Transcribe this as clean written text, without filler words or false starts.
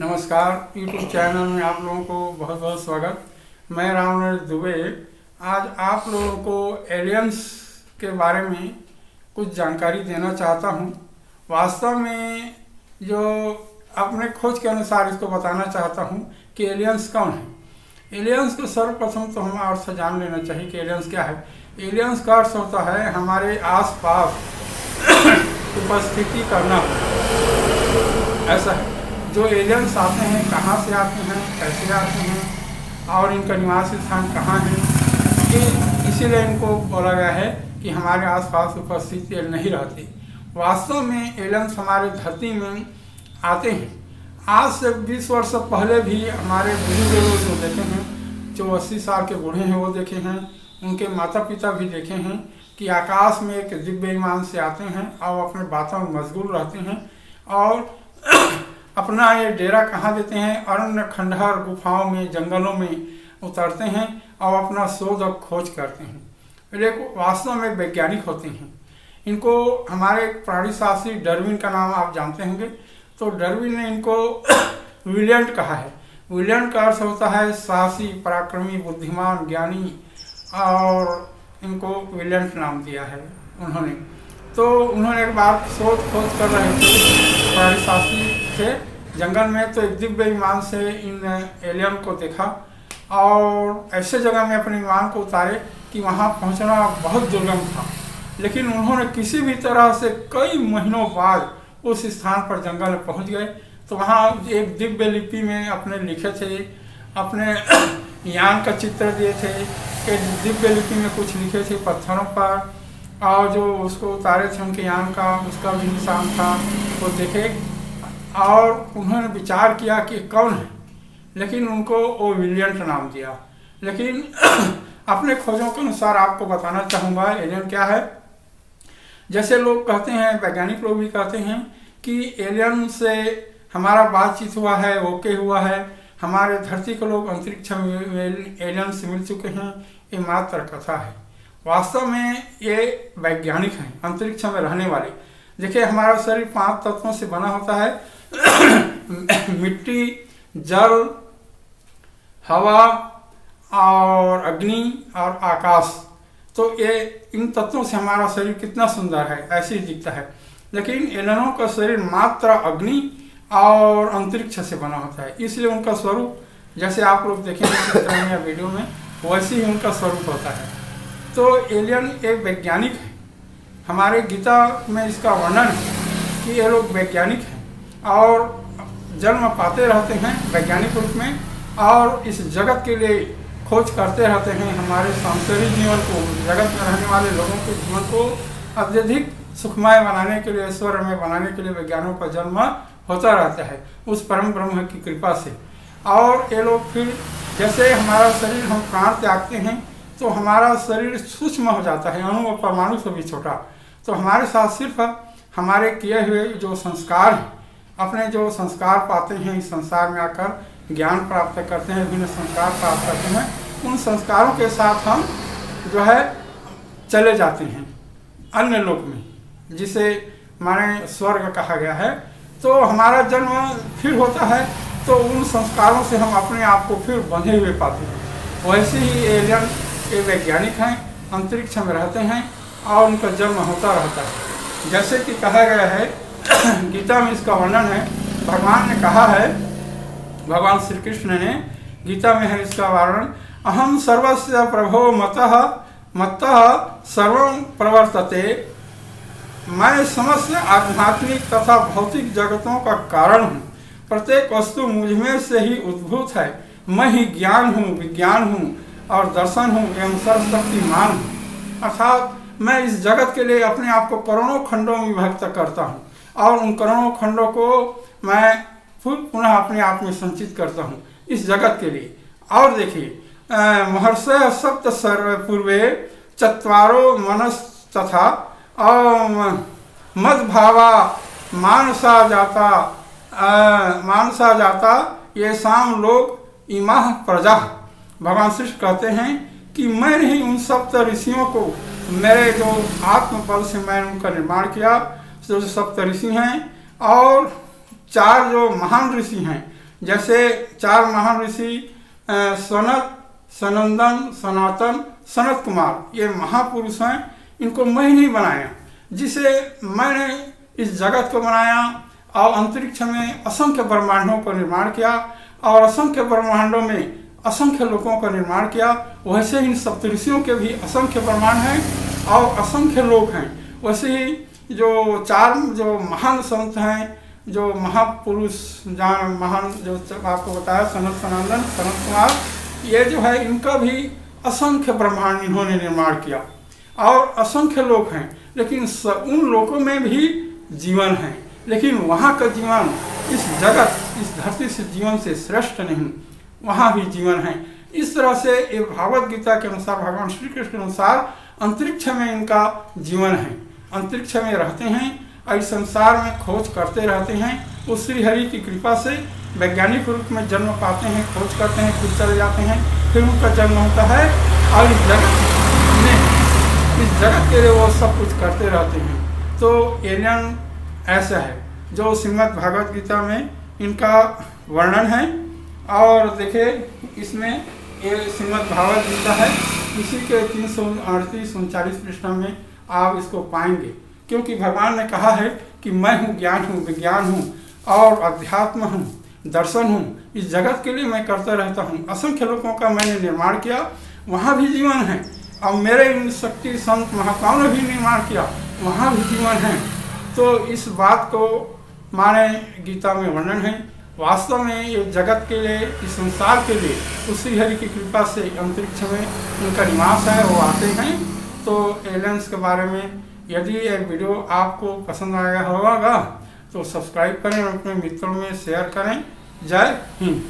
नमस्कार। YouTube channel में आप लोगों को बहुत बहुत स्वागत। मैं रामनरेश दुबे आज आप लोगों को एलियंस के बारे में कुछ जानकारी देना चाहता हूं। वास्तव में जो अपने खोज के अनुसार इसको बताना चाहता हूं कि एलियंस कौन है। एलियंस को सर्वप्रथम तो हमें अर्थ जान लेना चाहिए कि एलियंस क्या है। एलियंस का अर्थ होता है हमारे आसपास उपस्थिति करना, ऐसा है। जो एलियंस आते हैं कहाँ से आते हैं, कैसे आते हैं और इनका निवास स्थान कहाँ है, ये इसीलिए इनको बोला गया है कि हमारे आसपास उपस्थित नहीं रहते। वास्तव में एलियंस हमारे धरती में आते हैं। आज से 20 वर्ष पहले भी हमारे बुजुर्ग लोग जो देखे हैं, जो 80 साल के बूढ़े हैं वो देखे हैं, उनके माता पिता भी देखे हैं कि आकाश में एक दिव्य विमान से आते हैं और अपने बातों में मशगूल रहते हैं और अपना ये डेरा कहाँ देते हैं, अरण्य खंडहर गुफाओं में जंगलों में उतरते हैं और अपना शोध और खोज करते हैं। लेकिन वास्तव में वैज्ञानिक होते हैं। इनको हमारे प्राणी शास्त्री डार्विन का नाम आप जानते होंगे, तो डार्विन ने इनको विलियंट कहा है। विलियंट का अर्थ होता है साहसी, पराक्रमी, बुद्धिमान, ज्ञानी, और इनको विलियंट नाम दिया है उन्होंने। तो उन्होंने एक बार शोध खोज कर रहे थे प्राणी शास्त्री थे जंगल में, तो एक दिव्य विमान से इन एलियन को देखा और ऐसे जगह में अपने विमान को उतारे कि वहाँ पहुँचना बहुत दुर्गम था। लेकिन उन्होंने किसी भी तरह से कई महीनों बाद उस स्थान पर जंगल में पहुँच गए। तो वहाँ एक दिव्य लिपि में अपने लिखे थे, अपने यान का चित्र दिए थे, एक दिव्य लिपि में कुछ लिखे थे पत्थरों पर, और जो उसको उतारे थे उनके यान का उसका भी निशान था, वो देखे और उन्होंने विचार किया कि कौन है, लेकिन उनको वो विलियंट नाम दिया। लेकिन अपने खोजों के अनुसार आपको बताना चाहूँगा एलियन क्या है। जैसे लोग कहते हैं, वैज्ञानिक लोग भी कहते हैं कि एलियन से हमारा बातचीत हुआ है, ओके हुआ है, हमारे धरती के लोग अंतरिक्ष में एलियन से मिल चुके हैं, ये मात्र कथा है। वास्तव में ये वैज्ञानिक हैं, अंतरिक्ष में रहने वाले। देखिए हमारा शरीर 5 तत्वों से बना होता है मिट्टी, जल, हवा और अग्नि और आकाश। तो ये इन तत्वों से हमारा शरीर कितना सुंदर है, ऐसे ही दिखता है। लेकिन एलियनों का शरीर मात्र अग्नि और अंतरिक्ष से बना होता है, इसलिए उनका स्वरूप जैसे आप लोग देखेंगे चित्र में या वीडियो में, वैसे ही उनका स्वरूप होता है। तो एलियन एक वैज्ञानिक है। हमारे गीता में इसका वर्णन है कि ये लोग वैज्ञानिक हैं और जन्म पाते रहते हैं वैज्ञानिक रूप में और इस जगत के लिए खोज करते रहते हैं। हमारे सांसारिक जीवन को, जगत में रहने वाले लोगों के जीवन को अत्यधिक सुखमय बनाने के लिए, ऐश्वर्यमय बनाने के लिए वैज्ञानिकों का जन्म होता रहता है उस परम ब्रह्म की कृपा से। और ये लोग फिर जैसे हमारा शरीर हम प्राण त्यागते हैं तो हमारा शरीर सूक्ष्म हो जाता है, अणु और परमाणु से भी छोटा। तो हमारे साथ सिर्फ हमारे किए हुए जो संस्कार हैं, अपने जो संस्कार पाते हैं इस संसार में आकर ज्ञान प्राप्त करते हैं, विभिन्न संस्कार प्राप्त करते हैं, उन संस्कारों के साथ हम जो है चले जाते हैं अन्य लोक में, जिसे माने स्वर्ग कहा गया है। तो हमारा जन्म फिर होता है, तो उन संस्कारों से हम अपने आप को फिर बंधे हुए पाते हैं। वैसे ही एलियन ये वैज्ञानिक हैं, अंतरिक्ष में रहते हैं और उनका जन्म होता रहता है। जैसे कि कहा गया है गीता में इसका वर्णन है, भगवान ने कहा है, भगवान श्री कृष्ण ने गीता में है इसका वर्णन, अहम सर्वस्य प्रभो मत्तः सर्वं प्रवर्तते, मैं समस्त आध्यात्मिक तथा भौतिक जगतों का कारण हूँ, प्रत्येक वस्तु मुझमें से ही उद्भूत है, मैं ही ज्ञान हूँ, विज्ञान हूँ और दर्शन हूँ एवं सर्वशक्तिमान हूँ। अर्थात मैं इस जगत के लिए अपने आप को करोड़ों खंडों में विभक्त करता हूँ और उन करोड़ों खंडों को मैं फिर पुनः अपने आप में संचित करता हूँ इस जगत के लिए। और देखिए महर्षय सप्त सर्व पूर्वे चत्वारो मनस्तथा मद्भावा मानसा जाता ये शाम लोग इमाह प्रजा। भगवान श्री कहते हैं कि मैंने ही उन सप्त ऋषियों को, मेरे जो आत्मबल से मैंने उनका निर्माण किया, जो सप्त ऋषि हैं और 4 जो महान ऋषि हैं, जैसे 4 महान ऋषि सनत, सनंदन, सनातन, सनत कुमार, ये महापुरुष हैं। इनको मैं ही नहीं बनाया, जिसे मैंने इस जगत को बनाया और अंतरिक्ष में असंख्य ब्रह्मांडों को निर्माण किया और असंख्य ब्रह्मांडों में असंख्य लोगों का निर्माण किया। वैसे ही इन सप्तऋषियों के भी असंख्य ब्रह्मांड हैं और असंख्य लोक हैं। वैसे ही जो 4 जो महान संत हैं, जो महापुरुष जान महान, जो आपको बताया सनत, सनातन, सनत कुमार, ये जो है इनका भी असंख्य ब्रह्मांड इन्होंने निर्माण किया और असंख्य लोक हैं। लेकिन उन लोकों में भी जीवन है, लेकिन वहाँ का जीवन इस जगत, इस धरती से जीवन से श्रेष्ठ नहीं, वहाँ भी जीवन है। इस तरह से ये भागवत गीता के अनुसार, भगवान श्री कृष्ण के अनुसार अंतरिक्ष में इनका जीवन है, अंतरिक्ष में रहते हैं और इस संसार में खोज करते रहते हैं। उस श्री हरि की कृपा से वैज्ञानिक रूप में जन्म पाते हैं, खोज करते हैं, फिर चले जाते हैं, फिर उनका जन्म होता है और इस जगत के लिए वो सब कुछ करते रहते हैं। तो एलियन ऐसा है जो श्रीमद् भागवत गीता में इनका वर्णन है। और देखिए इसमें ये श्रीमद् भागवत गीता है, इसी के 338-39 पृष्ठ में आप इसको पाएंगे, क्योंकि भगवान ने कहा है कि मैं हूँ ज्ञान हूँ, विज्ञान हूँ और अध्यात्म हूँ, दर्शन हूँ। इस जगत के लिए मैं करता रहता हूँ। असंख्य लोगों का मैंने निर्माण किया, वहाँ भी जीवन है। और मेरे इन शक्ति संत महात्माओं ने भी निर्माण किया, वहाँ भी जीवन है। तो इस बात को माने गीता में वर्णन है। वास्तव में ये जगत के लिए, इस संसार के लिए उस श्री हरि की कृपा से अंतरिक्ष में उनका निवास है, वो आते हैं। तो एलियंस के बारे में यदि ये वीडियो आपको पसंद आया होगा तो सब्सक्राइब करें और अपने मित्रों में शेयर करें। जय हिंद।